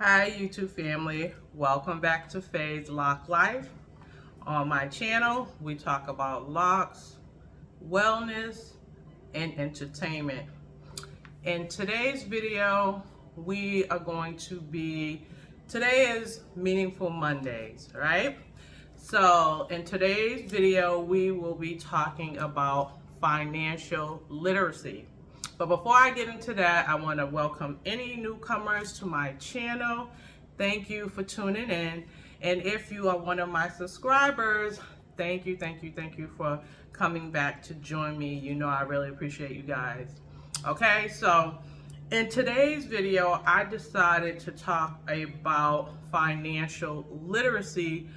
Hi YouTube family, welcome back to Faye's Lock Life. On my channel, we talk about locks, wellness, and entertainment. In today's video, today is Meaningful Mondays, right? So in today's video, we will be talking about financial literacy. But before I get into that, I want to welcome any newcomers to my channel. Thank you for tuning in. And if you are one of my subscribers, thank you for coming back to join me. You know I really appreciate you guys. Okay, so in today's video, I decided to talk about financial literacy.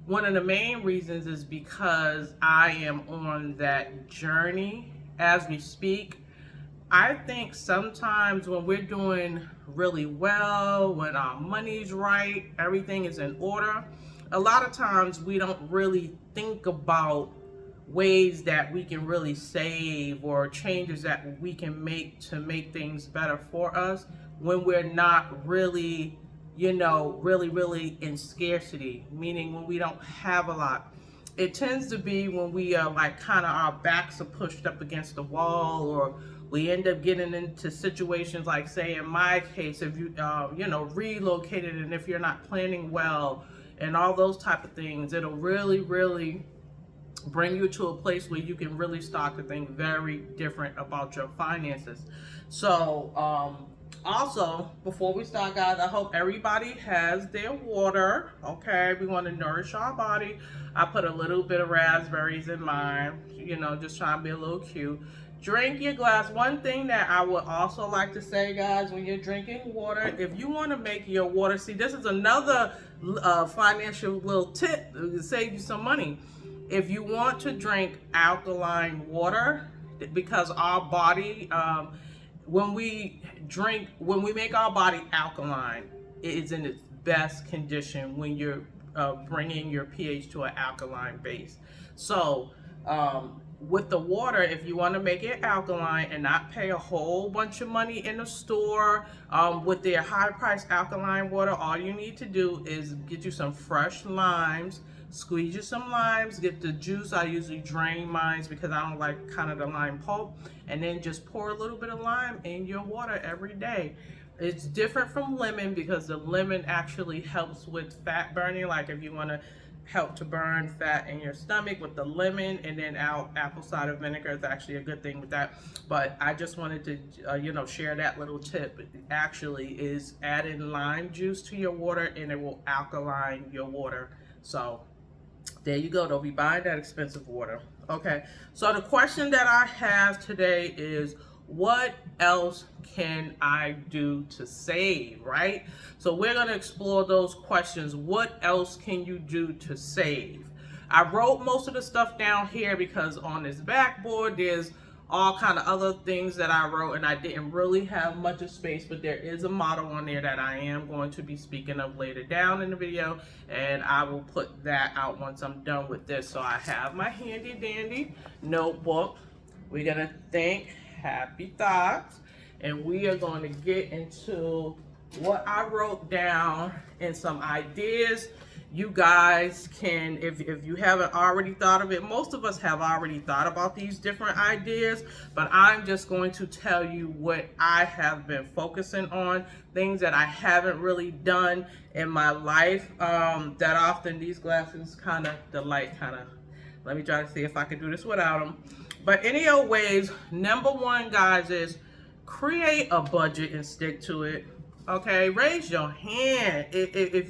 One of the main reasons is because I am on that journey as we speak. I think sometimes when we're doing really well, when our money's right, everything is in order, a lot of times we don't really think about ways that we can really save or changes that we can make to make things better for us when we're not really, really in scarcity, meaning when we don't have a lot. It tends to be when we are like kind of our backs are pushed up against the wall, or we end up getting into situations like, say in my case, if you relocated, and if you're not planning well and all those type of things, it'll really bring you to a place where you can really start to think very different about your finances. So also, before we start, guys, I hope everybody has their water. Okay, we want to nourish our body. I put a little bit of raspberries in mine, just trying to be a little cute. Drink your glass. One thing that I would also like to say, guys, when you're drinking water, if you want to make your water, see, this is another financial little tip to save you some money. If you want to drink alkaline water, because our body, when we make our body alkaline, it is in its best condition when you're bringing your pH to an alkaline base. So with the water, if you want to make it alkaline and not pay a whole bunch of money in the store with their high price alkaline water, all you need to do is get you some fresh limes. Squeeze you some limes, get the juice. I usually drain mine because I don't like kind of the lime pulp. And then just pour a little bit of lime in your water every day. It's different from lemon because the lemon actually helps with fat burning. Like if you want to help to burn fat in your stomach with the lemon, and then apple cider vinegar is actually a good thing with that. But I just wanted to share that little tip. It actually is adding lime juice to your water, and it will alkaline your water. So there you go. Don't be buying that expensive water. Okay, so the question that I have today is, what else can I do to save, right? So we're going to explore those questions. What else can you do to save? I wrote most of the stuff down here because on this backboard there's all kind of other things that I wrote, and I didn't really have much of space, but there is a motto on there that I am going to be speaking of later down in the video, and I will put that out once I'm done with this. So I have my handy dandy notebook. We're gonna think happy thoughts, and we are going to get into what I wrote down and some ideas. You guys can, if you haven't already thought of it, most of us have already thought about these different ideas, but I'm just going to tell you what I have been focusing on, things that I haven't really done in my life that often. These glasses kind of, the light kind of, let me try to see if I can do this without them. But anyways, number one, guys, is create a budget and stick to it. Okay, raise your hand if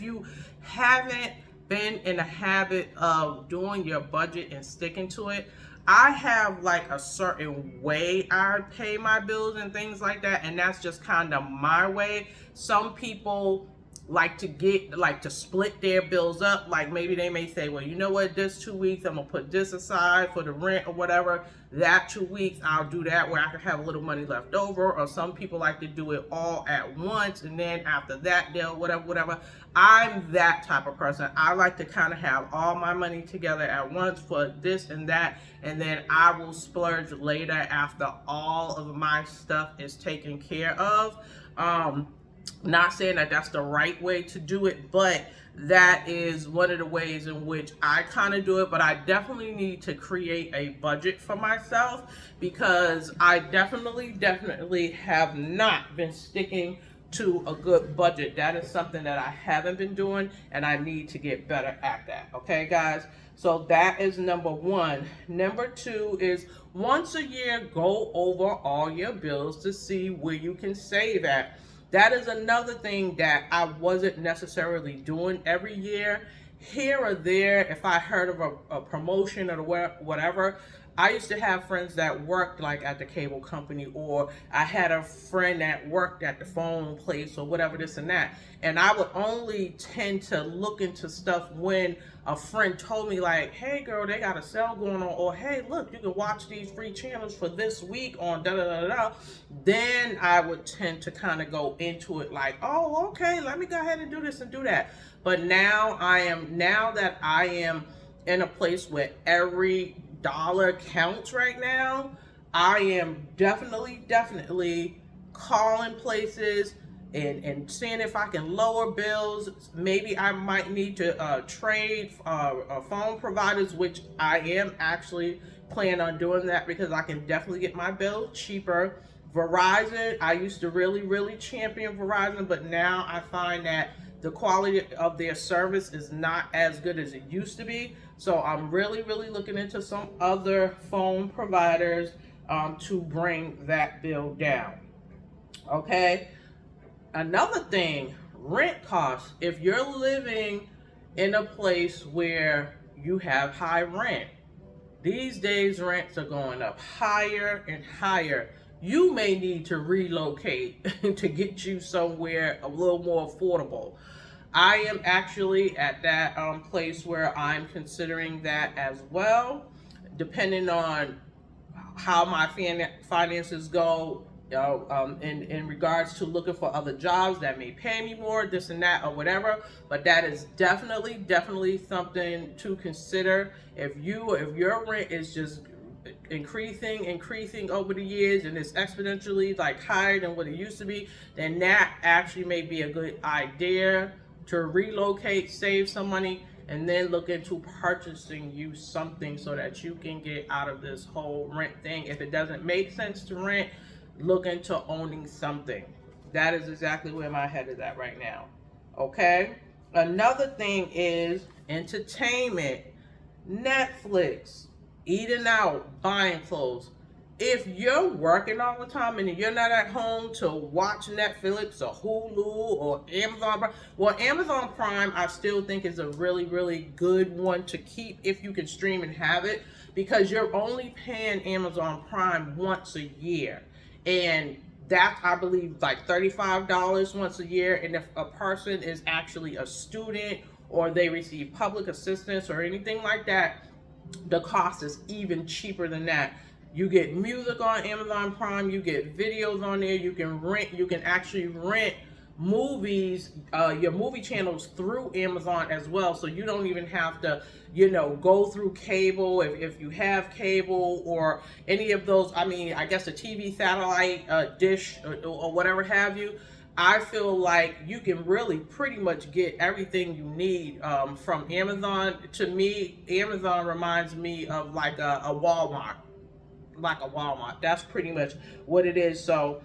you haven't been in the habit of doing your budget and sticking to it. I have like a certain way I pay my bills and things like that, and that's just kind of my way. Some people like to split their bills up. Like maybe they may say, well, you know what, this 2 weeks I'm gonna put this aside for the rent or whatever. That 2 weeks I'll do that where I can have a little money left over. Or some people like to do it all at once, and then after that they'll whatever. I'm that type of person. I like to kind of have all my money together at once for this and that, and then I will splurge later after all of my stuff is taken care of. Not saying that that's the right way to do it, but that is one of the ways in which I kind of do it. But I definitely need to create a budget for myself, because I definitely have not been sticking to a good budget. That is something that I haven't been doing, and I need to get better at that. Okay, guys? So that is number one. Number two is, once a year, go over all your bills to see where you can save at. That is another thing that I wasn't necessarily doing every year. Here or there, if I heard of a promotion or whatever, I used to have friends that worked like at the cable company, or I had a friend that worked at the phone place or whatever, this and that. And I would only tend to look into stuff when a friend told me, like, hey girl, they got a sale going on, or hey, look, you can watch these free channels for this week on da da da da. Then I would tend to kind of go into it like, oh, okay, let me go ahead and do this and do that. But now that I am in a place where every dollar counts right now, I am definitely calling places and seeing if I can lower bills. Maybe I might need to trade phone providers, which I am actually planning on doing that, because I can definitely get my bill cheaper. Verizon, I used to really champion Verizon, but now I find that the quality of their service is not as good as it used to be. So I'm really looking into some other phone providers to bring that bill down. Okay. Another thing, rent costs. If you're living in a place where you have high rent, these days rents are going up higher and higher. You may need to relocate to get you somewhere a little more affordable. I am actually at that place where I'm considering that as well, depending on how my finances go, in regards to looking for other jobs that may pay me more, this and that, or whatever. But that is definitely something to consider. If your rent is just increasing over the years, and it's exponentially like higher than what it used to be, then that actually may be a good idea to relocate, save some money, and then look into purchasing you something so that you can get out of this whole rent thing. If it doesn't make sense to rent, look into owning something. That is exactly where my head is at right now. Okay? Another thing is entertainment, Netflix, eating out, buying clothes. If you're working all the time and you're not at home to watch Netflix or Hulu or Amazon Prime, well, Amazon Prime I still think is a really good one to keep if you can stream and have it, because you're only paying Amazon Prime once a year. And that, I believe, like $35 once a year. And if a person is actually a student or they receive public assistance or anything like that, the cost is even cheaper than that. You get music on Amazon Prime, you get videos on there, you can actually rent movies, your movie channels through Amazon as well. So you don't even have to, go through cable if you have cable or any of those. I mean, I guess a TV satellite dish or whatever have you. I feel like you can really pretty much get everything you need from Amazon. To me, Amazon reminds me of like a Walmart. That's pretty much what it is. So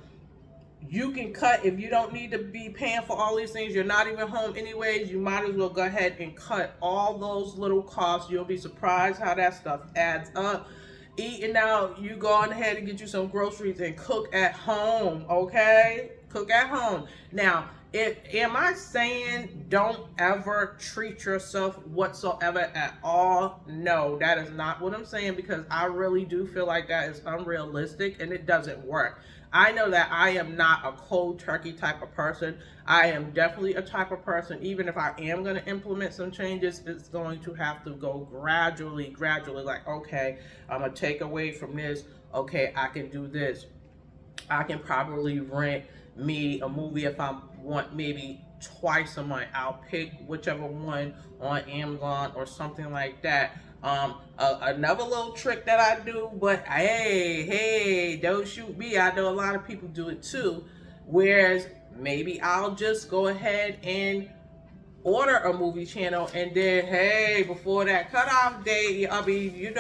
you can cut, if you don't need to be paying for all these things, you're not even home anyways, you might as well go ahead and cut all those little costs. You'll be surprised how that stuff adds up. Eating out, you go on ahead and get you some groceries and cook at home, okay? Cook at home. Now, am I saying don't ever treat yourself whatsoever at all? No, that is not what I'm saying, because I really do feel like that is unrealistic and it doesn't work. I know that I am not a cold turkey type of person. I am definitely a type of person, even if I am going to implement some changes, it's going to have to go gradually, like, okay, I'm going to take away from this. Okay, I can do this. I can probably rent me a movie if I want, maybe twice a month. I'll pick whichever one on Amazon or something like that. Another little trick that I do, but hey, don't shoot me. I know a lot of people do it too. Whereas Maybe I'll just go ahead and order a movie channel, and then hey, before that cutoff date, I mean,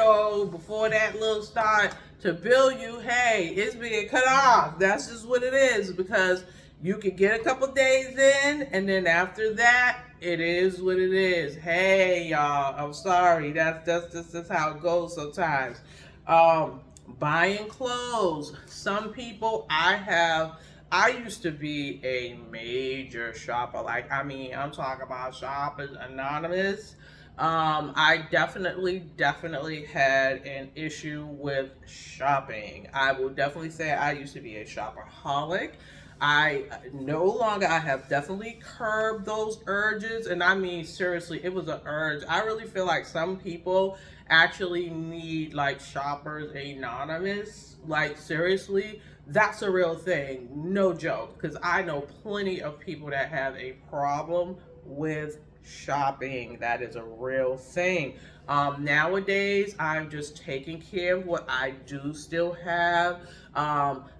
before that little start to bill you, hey, it's being cut off. That's just what it is, because you can get a couple days in, and then after that, it is what it is. Hey, y'all, I'm sorry. That's how it goes sometimes. Buying clothes. Some people I used to be a major shopper. Like, I mean, I'm talking about shoppers anonymous. I definitely had an issue with shopping. I will definitely say I used to be a shopaholic. I no longer, I have definitely curbed those urges. And I mean, seriously, it was an urge. I really feel like some people actually need like shoppers anonymous. Like, seriously, that's a real thing. No joke. Because I know plenty of people that have a problem with shopping. That is a real thing. Nowadays, I'm just taking care of what I do still have.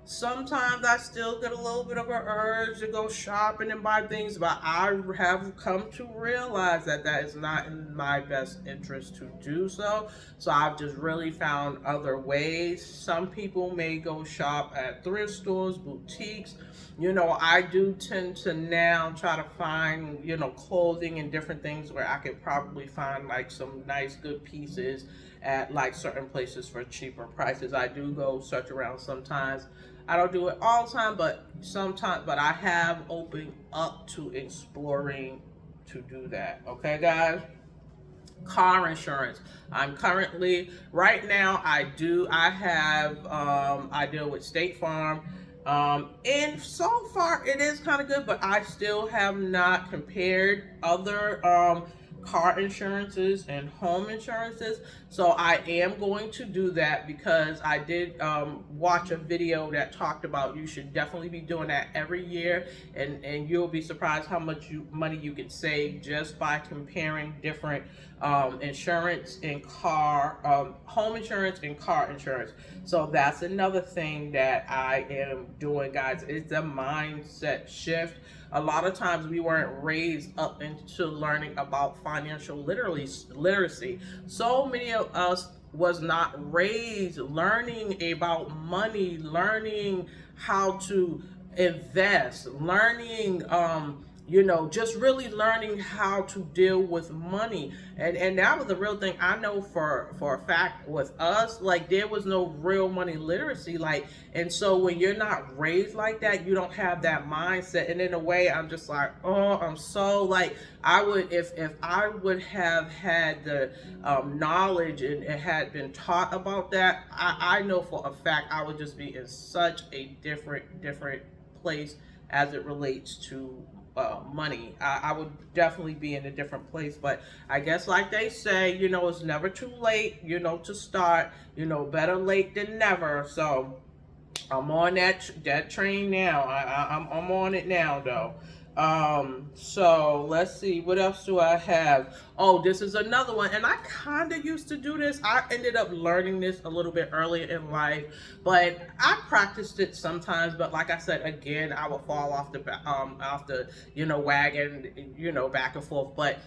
Sometimes I still get a little bit of an urge to go shopping and buy things, but I have come to realize that that is not in my best interest to do so. So I've just really found other ways. Some people may go shop at thrift stores, boutiques. I do tend to now try to find, clothing and different things where I could probably find like some nice, good pieces at like certain places for cheaper prices. I do go search around sometimes. I don't do it all the time, but sometimes, but I have opened up to exploring to do that. Okay, guys? Car insurance. I'm currently, right now, I deal with State Farm. And so far it is kind of good, but I still have not compared other car insurances and home insurances. So I am going to do that, because I did watch a video that talked about you should definitely be doing that every year, and you'll be surprised how much money you can save just by comparing different insurance and home insurance and car insurance. So that's another thing that I am doing, guys. It's a mindset shift. A lot of times we weren't raised up into learning about financial literacy. So many of us was not raised learning about money, learning how to invest, learning just really learning how to deal with money. And that was the real thing. I know for a fact with us, like, there was no real money literacy. Like, and so when you're not raised like that, you don't have that mindset. And in a way, I'm just like, oh, I'm so like, I would, if I would have had the knowledge and it had been taught about that, I know for a fact I would just be in such a different place as it relates to money. I would definitely be in a different place. But I guess, like they say, it's never too late, to start. Better late than never. So I'm on that train now. I'm on it now, though. So let's see, what else do I have? Oh, this is another one, and I kind of used to do this. I ended up learning this a little bit earlier in life, but I practiced it sometimes. But like I said, again, I would fall off the wagon, back and forth. But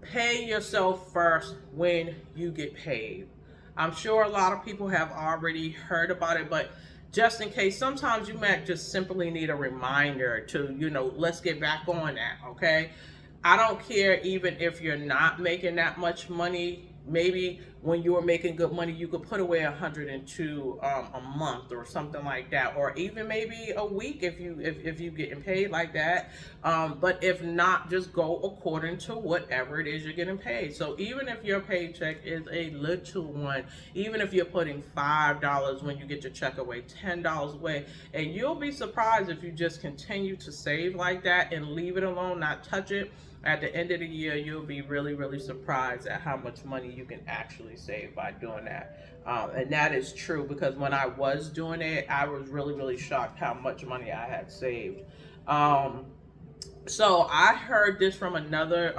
pay yourself first when you get paid. I'm sure a lot of people have already heard about it, but just in case, sometimes you might just simply need a reminder to, let's get back on that, okay? I don't care even if you're not making that much money. Maybe when you were making good money, you could put away 102 a month or something like that, or even maybe a week if you getting paid like that. But if not, just go according to whatever it is you're getting paid. So even if your paycheck is a little one, even if you're putting $5 when you get your check away, $10 away, and you'll be surprised if you just continue to save like that and leave it alone, not touch it. At the end of the year, you'll be really surprised at how much money you can actually save by doing that. And that is true, because when I was doing it, I was really shocked how much money I had saved. So I heard this from another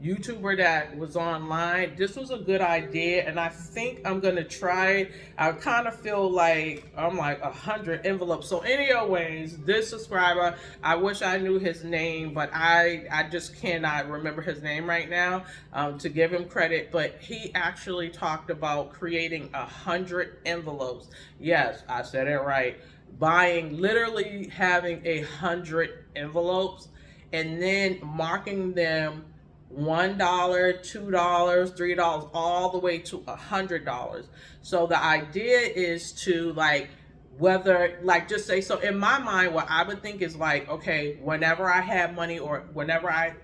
YouTuber that was online. This was a good idea, and I think I'm gonna try it. I kind of feel like I'm like 100 envelopes. So anyways, this subscriber, I wish I knew his name, but I just cannot remember his name right now to give him credit. But he actually talked about creating 100 envelopes. Yes, I said it right. Buying, literally having 100 envelopes and then marking them $1, $2, $3, all the way to $100. So the idea is to like, whether like just say, so in my mind what I would think is like, okay, whenever I have money or whenever I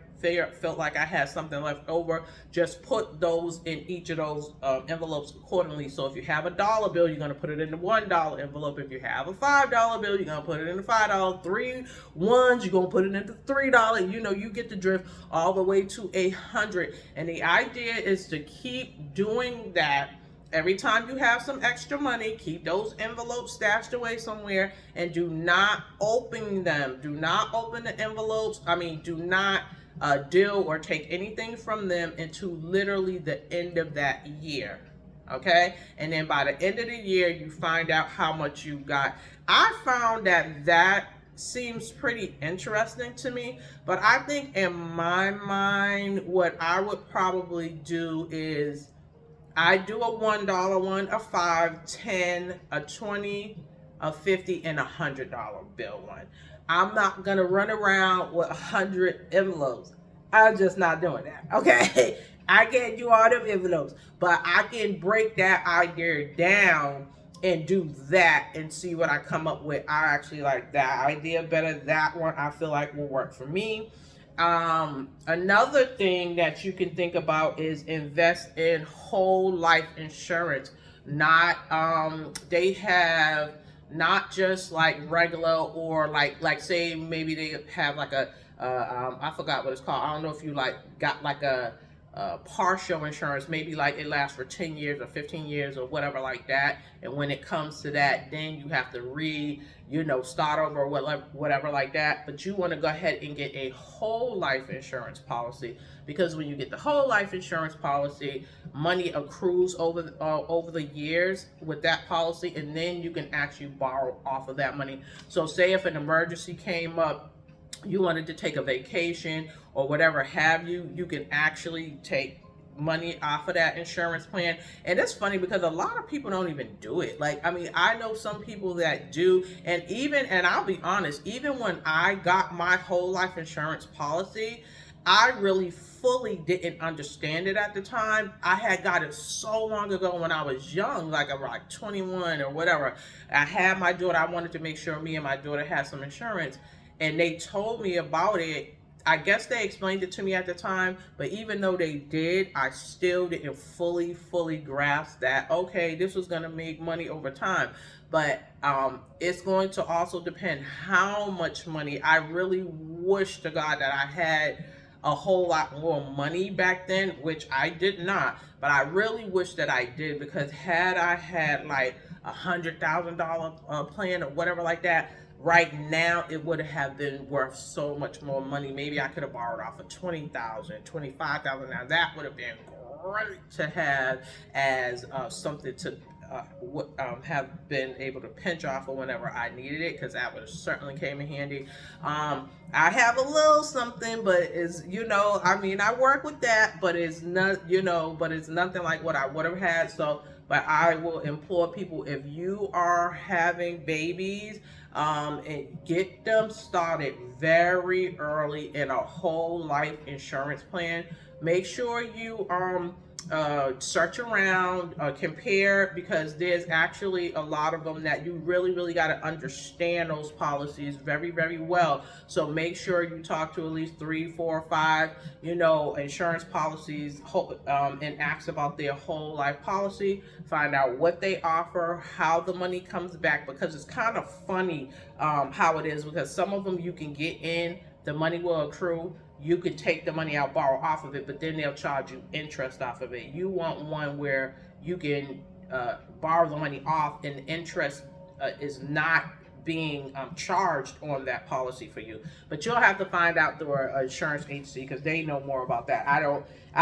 felt like I had something left over, just put those in each of those envelopes accordingly. So if you have $1 bill, you're going to put it in the $1 envelope. If you have a $5 bill, you're going to put it in the $5. 3 ones, you're going to put it into $3. You know, you get the drift, all the way to 100. And the idea is to keep doing that. Every time you have some extra money, keep those envelopes stashed away somewhere and do not open them. Do not open the envelopes. Do not deal or take anything from them until literally the end of that year. Okay? And then by the end of the year, you find out how much you got. I found that seems pretty interesting to me, but I think in my mind, what I would probably do is I do a $1 one, a 5, 10, a 20, a 50, and $100 bill one. I'm not gonna run around with 100 envelopes. I'm just not doing that. Okay, I can't do all them envelopes, but I can break that idea down and do that and see what I come up with. I actually like that idea better. That one I feel like will work for me. Another thing that you can think about is invest in whole life insurance. Not they have not just like regular or like say maybe they have like a I forgot what it's called. I don't know if you like got like a partial insurance, maybe like it lasts for 10 years or 15 years or whatever like that. And when it comes to that, then you have to start over or whatever like that. But you want to go ahead and get a whole life insurance policy, because when you get the whole life insurance policy, money accrues over the years with that policy, and then you can actually borrow off of that money. So say if an emergency came up, you wanted to take a vacation or whatever have you, you can actually take money off of that insurance plan. And it's funny because a lot of people don't even do it. I know some people that do, and I'll be honest, even when I got my whole life insurance policy, I really fully didn't understand it at the time. I had got it so long ago when I was young, like around like 21 or whatever. I had my daughter. I wanted to make sure me and my daughter had some insurance, and they told me about it. I guess they explained it to me at the time, but even though they did, I still didn't fully grasp that, okay, this was going to make money over time. But it's going to also depend how much money. I really wish to God that I had a whole lot more money back then, which I did not, but I really wish that I did, because had I had like $100,000 plan or whatever like that, right now it would have been worth so much more money. Maybe I could have borrowed off of 20,000, 25,000. Now that would have been great to have as something to have been able to pinch off of whenever I needed it, because that would certainly came in handy. I have a little something, but I work with that, but it's not, but it's nothing like what I would have had. So, but I will implore people, if you are having babies, and get them started very early in a whole life insurance plan. Make sure you search around, compare, because there's actually a lot of them that you really got to understand those policies very well. So make sure you talk to at least 3, 4, 5 insurance policies, and ask about their whole life policy. Find out what they offer, how the money comes back, because it's kind of funny how it is, because some of them you can get in, the money will accrue, you could take the money out, borrow off of it, but then they'll charge you interest off of it. You want one where you can borrow the money off and the interest is not being charged on that policy for you. But you'll have to find out through an insurance agency because they know more about that. I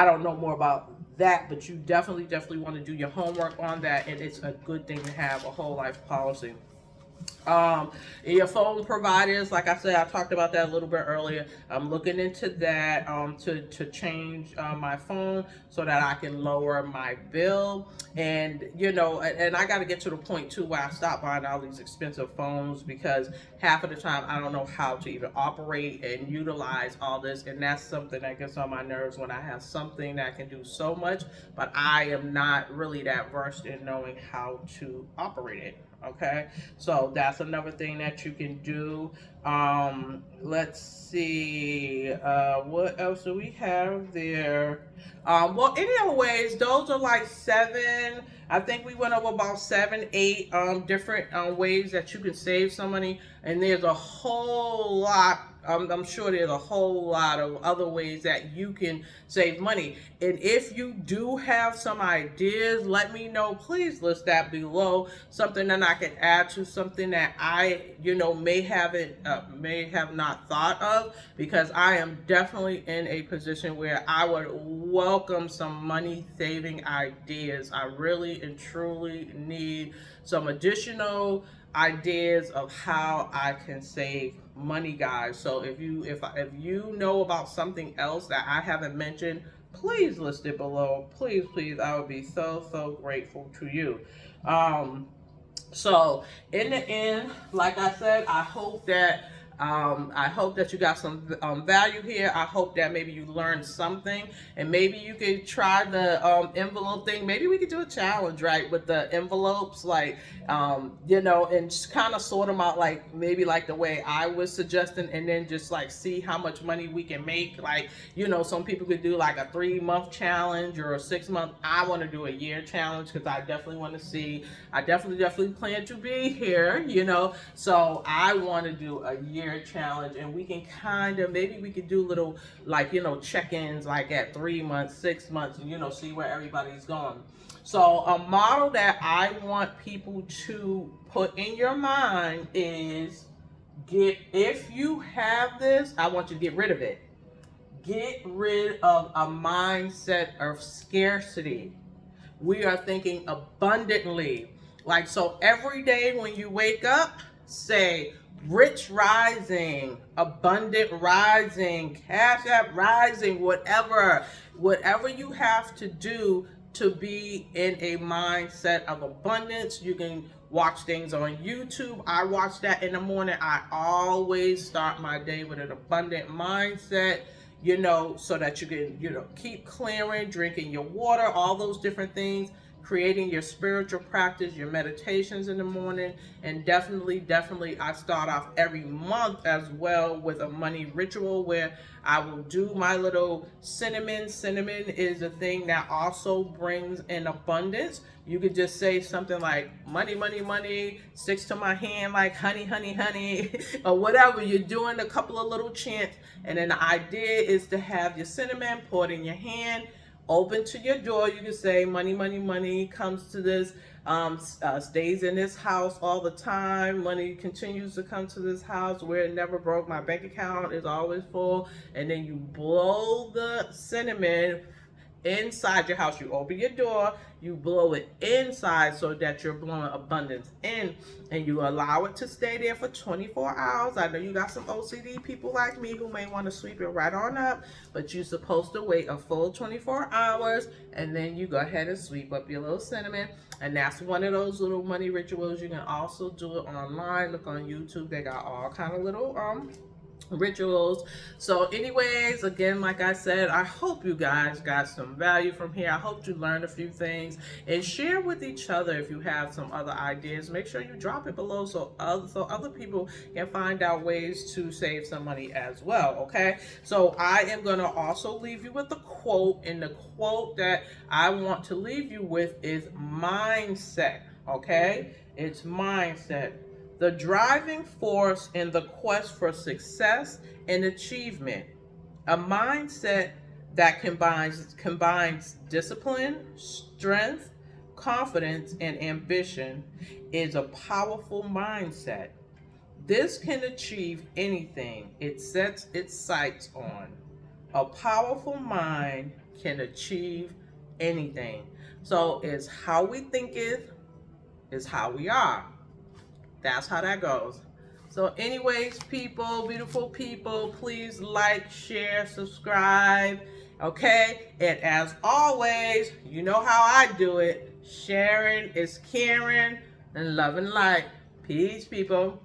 don't know more about that, but you definitely want to do your homework on that, and it's a good thing to have a whole life policy. Your phone providers, like I said, I talked about that a little bit earlier. I'm looking into that to change my phone so that I can lower my bill. And and I got to get to the point too where I stop buying all these expensive phones, because half of the time I don't know how to even operate and utilize all this, and that's something that gets on my nerves when I have something that can do so much, but I am not really that versed in knowing how to operate it. Okay, so that's another thing that you can do. Let's see, what else do we have there? Well, any other ways, those are like 7. I think we went over about 7, 8 different ways that you can save some money, and there's a whole lot. I'm sure there's a whole lot of other ways that you can save money. And if you do have some ideas, let me know. Please list that below. Something that I can add to, something that I, may have not thought of, because I am definitely in a position where I would welcome some money saving ideas. I really and truly need some additional ideas of how I can save money, guys. So if you know about something else that I haven't mentioned, please list it below. Please, I would be so grateful to you. So in the end, like I said, I hope that you got some value here. I hope that maybe you learned something, and maybe you could try the envelope thing. Maybe we could do a challenge, right, with the envelopes, like and just kind of sort them out, like maybe like the way I was suggesting, and then just like see how much money we can make. Like, some people could do like a 3-month challenge or a 6-month. I want to do a year challenge because I definitely want to see. I definitely plan to be here, so I want to do a year challenge, and we can maybe we could do little, like, check-ins, like at 3 months, 6 months, and see where everybody's going. So a model that I want people to put in your mind is, if you have this, I want you to get rid of it. Get rid of a mindset of scarcity. We are thinking abundantly. Like, so every day when you wake up, say, rich rising, abundant rising, cash app rising, whatever you have to do to be in a mindset of abundance. You can watch things on YouTube. I watch that in the morning. I always start my day with an abundant mindset, so that you can, keep clearing, drinking your water, all those different things, creating your spiritual practice, your meditations in the morning. And definitely I start off every month as well with a money ritual where I will do my little cinnamon. Cinnamon is a thing that also brings in abundance. You could just say something like, money, money, money, sticks to my hand like honey, honey, honey, or whatever. You're doing a couple of little chants, and then the idea is to have your cinnamon poured in your hand, open to your door. You can say, money, money, money comes to this, stays in this house all the time. Money continues to come to this house where it never broke. My bank account is always full. And then you blow the cinnamon inside your house. You open your door, you blow it inside so that you're blowing abundance in, and you allow it to stay there for 24 hours. I know you got some OCD people like me who may want to sweep it right on up, but you're supposed to wait a full 24 hours, and then you go ahead and sweep up your little cinnamon. And that's one of those little money rituals. You can also do it online. Look on YouTube. They got all kind of little rituals. So anyways, again, like I said, I hope you guys got some value from here. I hope you learned a few things, and share with each other. If you have some other ideas, make sure you drop it below so other people can find out ways to save some money as well. Okay, so I am going to also leave you with a quote, and the quote that I want to leave you with is mindset. Okay, it's mindset. The driving force in the quest for success and achievement. A mindset that combines discipline, strength, confidence, and ambition is a powerful mindset. This can achieve anything it sets its sights on. A powerful mind can achieve anything. So it's how we thinketh, is how we are. That's how that goes. So anyways, people, beautiful people, please like, share, subscribe, okay? And as always, you know how I do it. Sharing is caring and love and light. Peace, people.